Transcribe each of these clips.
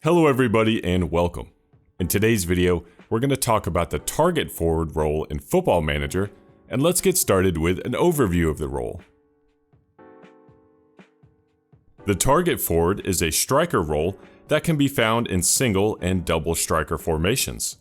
Hello everybody and welcome. In today's video, we're going to talk about the target forward role in Football Manager, and let's get started with an overview of the role. The target forward is a striker role that can be found in single and double striker formations.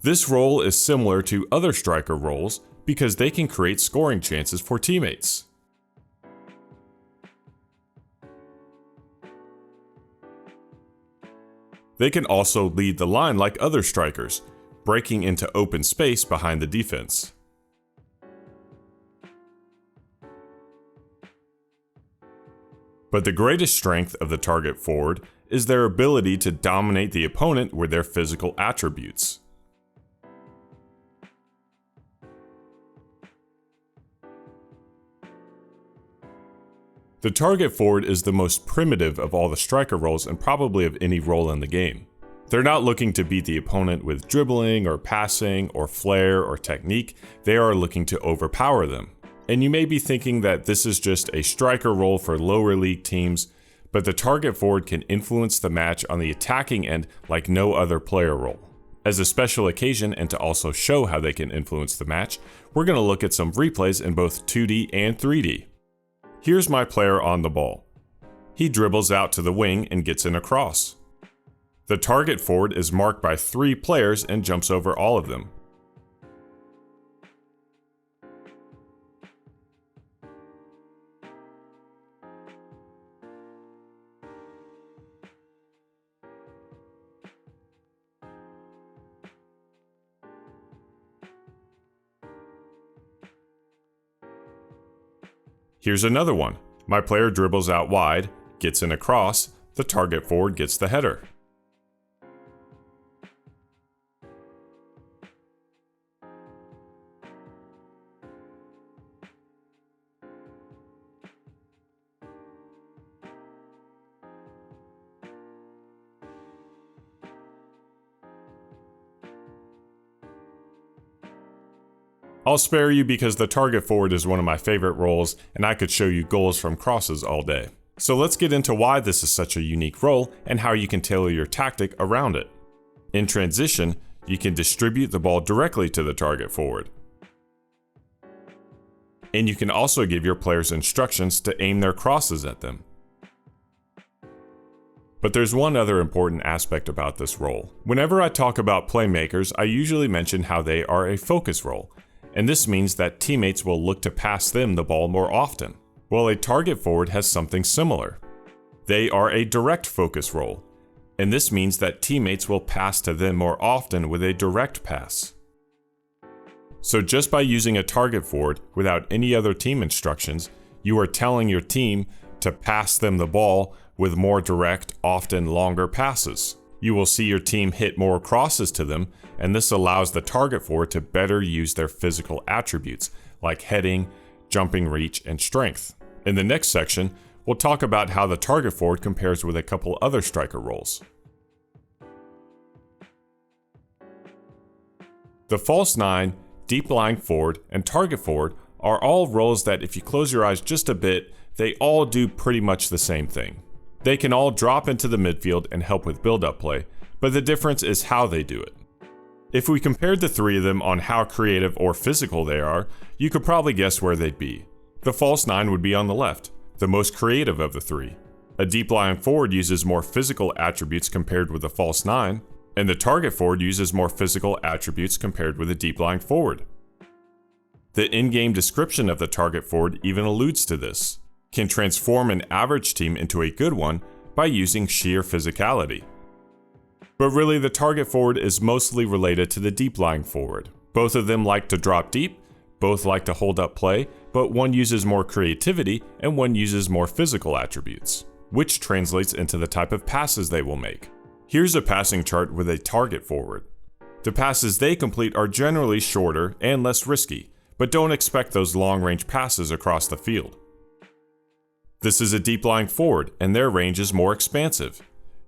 This role is similar to other striker roles because they can create scoring chances for teammates. They can also lead the line like other strikers, breaking into open space behind the defense. But the greatest strength of the target forward is their ability to dominate the opponent with their physical attributes. The target forward is the most primitive of all the striker roles and probably of any role in the game. They're not looking to beat the opponent with dribbling or passing or flair or technique, they are looking to overpower them. And you may be thinking that this is just a striker role for lower league teams, but the target forward can influence the match on the attacking end like no other player role. As a special occasion and to also show how they can influence the match, we're going to look at some replays in both 2D and 3D. Here's my player on the ball. He dribbles out to the wing and gets in a cross. The target forward is marked by 3 players and jumps over all of them. Here's another one. My player dribbles out wide, gets in a cross, the target forward gets the header. I'll spare you because the target forward is one of my favorite roles and I could show you goals from crosses all day. So let's get into why this is such a unique role and how you can tailor your tactic around it. In transition, you can distribute the ball directly to the target forward. And you can also give your players instructions to aim their crosses at them. But there's one other important aspect about this role. Whenever I talk about playmakers, I usually mention how they are a focus role. And this means that teammates will look to pass them the ball more often. Well, a target forward has something similar. They are a direct focus role, and this means that teammates will pass to them more often with a direct pass. So just by using a target forward without any other team instructions, you are telling your team to pass them the ball with more direct, often longer passes. You will see your team hit more crosses to them, and this allows the target forward to better use their physical attributes like heading, jumping reach, and strength. In the next section, we'll talk about how the target forward compares with a couple other striker roles. The false 9, deep lying forward, and target forward are all roles that if you close your eyes just a bit, they all do pretty much the same thing. They can all drop into the midfield and help with build-up play, but the difference is how they do it. If we compared the 3 of them on how creative or physical they are, you could probably guess where they'd be. The false 9 would be on the left, the most creative of the 3. A deep lying forward uses more physical attributes compared with the false 9, and the target forward uses more physical attributes compared with a deep lying forward. The in-game description of the target forward even alludes to this. Can transform an average team into a good one by using sheer physicality. But really, the target forward is mostly related to the deep lying forward. Both of them like to drop deep, both like to hold up play, but one uses more creativity and one uses more physical attributes, which translates into the type of passes they will make. Here's a passing chart with a target forward. The passes they complete are generally shorter and less risky, but don't expect those long-range passes across the field. This is a deep lying forward, and their range is more expansive.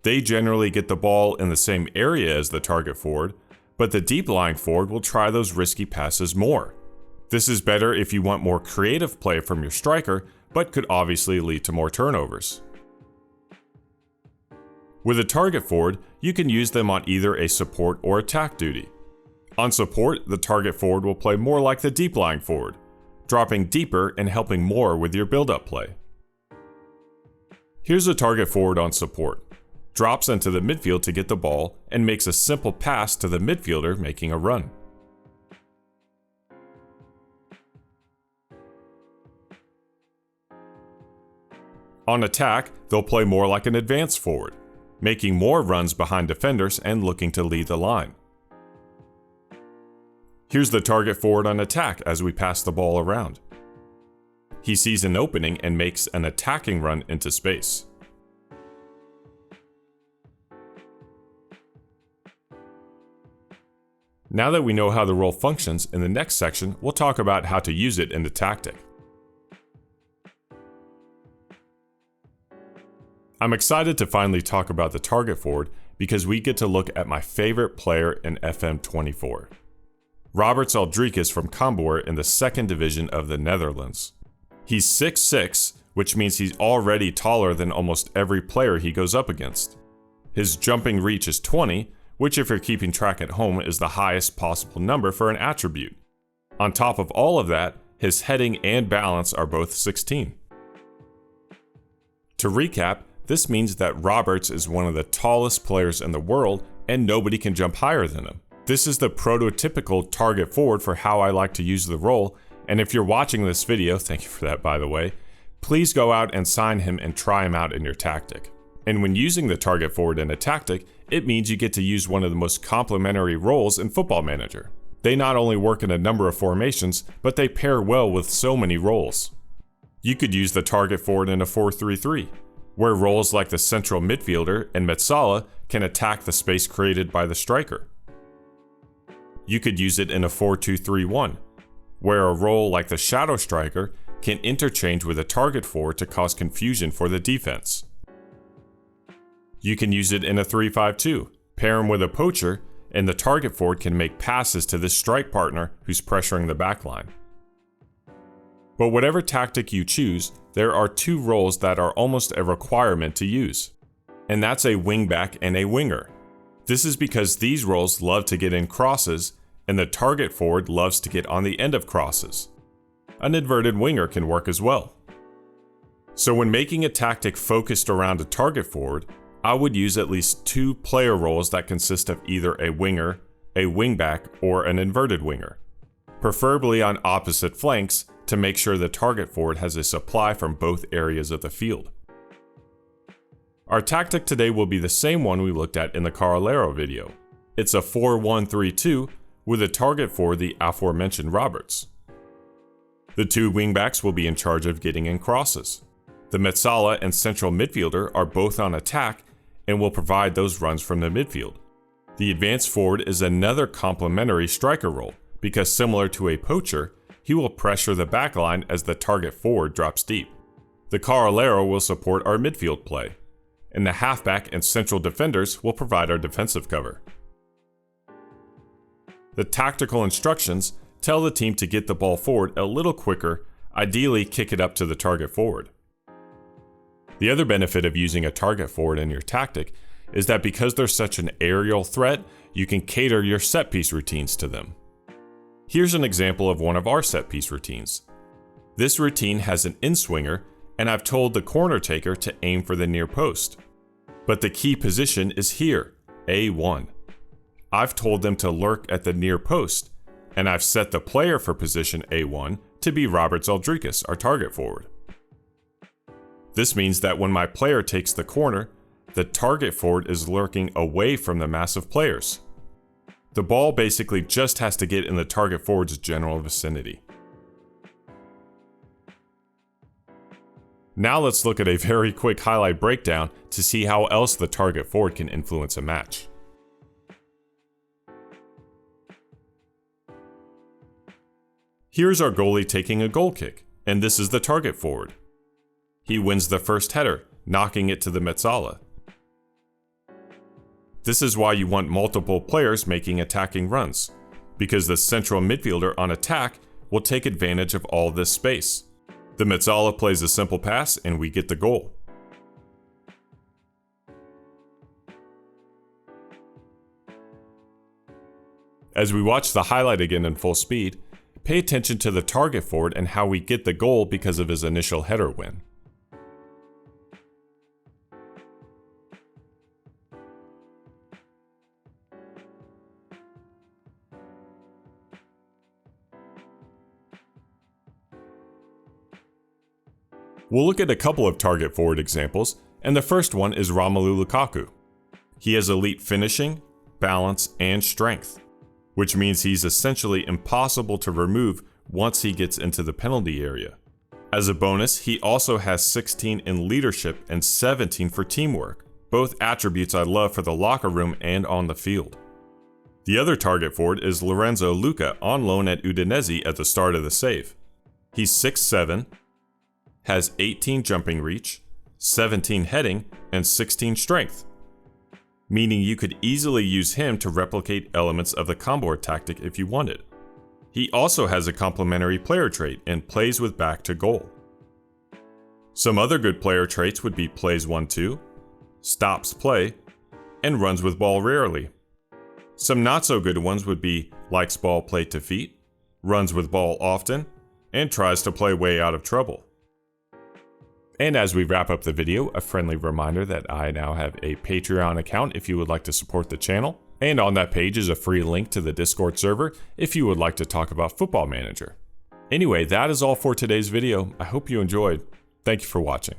They generally get the ball in the same area as the target forward, but the deep lying forward will try those risky passes more. This is better if you want more creative play from your striker, but could obviously lead to more turnovers. With a target forward, you can use them on either a support or attack duty. On support, the target forward will play more like the deep lying forward, dropping deeper and helping more with your build-up play. Here's a target forward on support. Drops into the midfield to get the ball and makes a simple pass to the midfielder making a run. On attack, they'll play more like an advanced forward, making more runs behind defenders and looking to lead the line. Here's the target forward on attack as we pass the ball around. He sees an opening and makes an attacking run into space. Now that we know how the role functions, in the next section, we'll talk about how to use it in the tactic. I'm excited to finally talk about the target forward because we get to look at my favorite player in FM24. Roberts Aldricus from Cambuur in the 2nd division of the Netherlands. He's 6'6", which means he's already taller than almost every player he goes up against. His jumping reach is 20, which if you're keeping track at home is the highest possible number for an attribute. On top of all of that, his heading and balance are both 16. To recap, this means that Roberts is one of the tallest players in the world and nobody can jump higher than him. This is the prototypical target forward for how I like to use the role, and if you're watching this video, thank you for that by the way, please go out and sign him and try him out in your tactic. And when using the target forward in a tactic, it means you get to use one of the most complementary roles in Football Manager. They not only work in a number of formations, but they pair well with so many roles. You could use the target forward in a 4-3-3, where roles like the central midfielder and Metsala can attack the space created by the striker. You could use it in a 4-2-3-1, where a role like the shadow striker can interchange with a target forward to cause confusion for the defense. You can use it in a 3-5-2, pair him with a poacher, and the target forward can make passes to this strike partner who's pressuring the backline. But whatever tactic you choose, there are two roles that are almost a requirement to use, and that's a wingback and a winger. This is because these roles love to get in crosses, and the target forward loves to get on the end of crosses. An inverted winger can work as well. So when making a tactic focused around a target forward, I would use at least two player roles that consist of either a winger, a wingback, or an inverted winger, preferably on opposite flanks to make sure the target forward has a supply from both areas of the field. Our tactic today will be the same one we looked at in the Carolero video. It's a 4-1-3-2 with a target for the aforementioned Roberts. The two wingbacks will be in charge of getting in crosses. The Metsala and central midfielder are both on attack and will provide those runs from the midfield. The advanced forward is another complementary striker role because similar to a poacher, he will pressure the backline as the target forward drops deep. The Carolero will support our midfield play, and the halfback and central defenders will provide our defensive cover. The tactical instructions tell the team to get the ball forward a little quicker, ideally kick it up to the target forward. The other benefit of using a target forward in your tactic is that because they're such an aerial threat, you can cater your set piece routines to them. Here's an example of one of our set piece routines. This routine has an in-swinger, and I've told the corner taker to aim for the near post. But the key position is here, A1. I've told them to lurk at the near post, and I've set the player for position A1 to be Roberts Aldricus, our target forward. This means that when my player takes the corner, the target forward is lurking away from the mass of players. The ball basically just has to get in the target forward's general vicinity. Now let's look at a very quick highlight breakdown to see how else the target forward can influence a match. Here's our goalie taking a goal kick, and this is the target forward. He wins the first header, knocking it to the Metsala. This is why you want multiple players making attacking runs, because the central midfielder on attack will take advantage of all this space. The Metsala plays a simple pass and we get the goal. As we watch the highlight again in full speed, pay attention to the target forward and how we get the goal because of his initial header win. We'll look at a couple of target forward examples, and the first one is Romelu Lukaku. He has elite finishing, balance, and strength, which means he's essentially impossible to remove once he gets into the penalty area. As a bonus, he also has 16 in leadership and 17 for teamwork, both attributes I love for the locker room and on the field. The other target forward is Lorenzo Luca on loan at Udinese at the start of the save. He's 6'7", has 18 jumping reach, 17 heading, and 16 strength, meaning you could easily use him to replicate elements of the combo tactic if you wanted. He also has a complementary player trait and plays with back to goal. Some other good player traits would be plays 1-2, stops play, and runs with ball rarely. Some not so good ones would be likes ball play to feet, runs with ball often, and tries to play way out of trouble. And as we wrap up the video, a friendly reminder that I now have a Patreon account if you would like to support the channel. And on that page is a free link to the Discord server if you would like to talk about Football Manager. Anyway, that is all for today's video. I hope you enjoyed. Thank you for watching.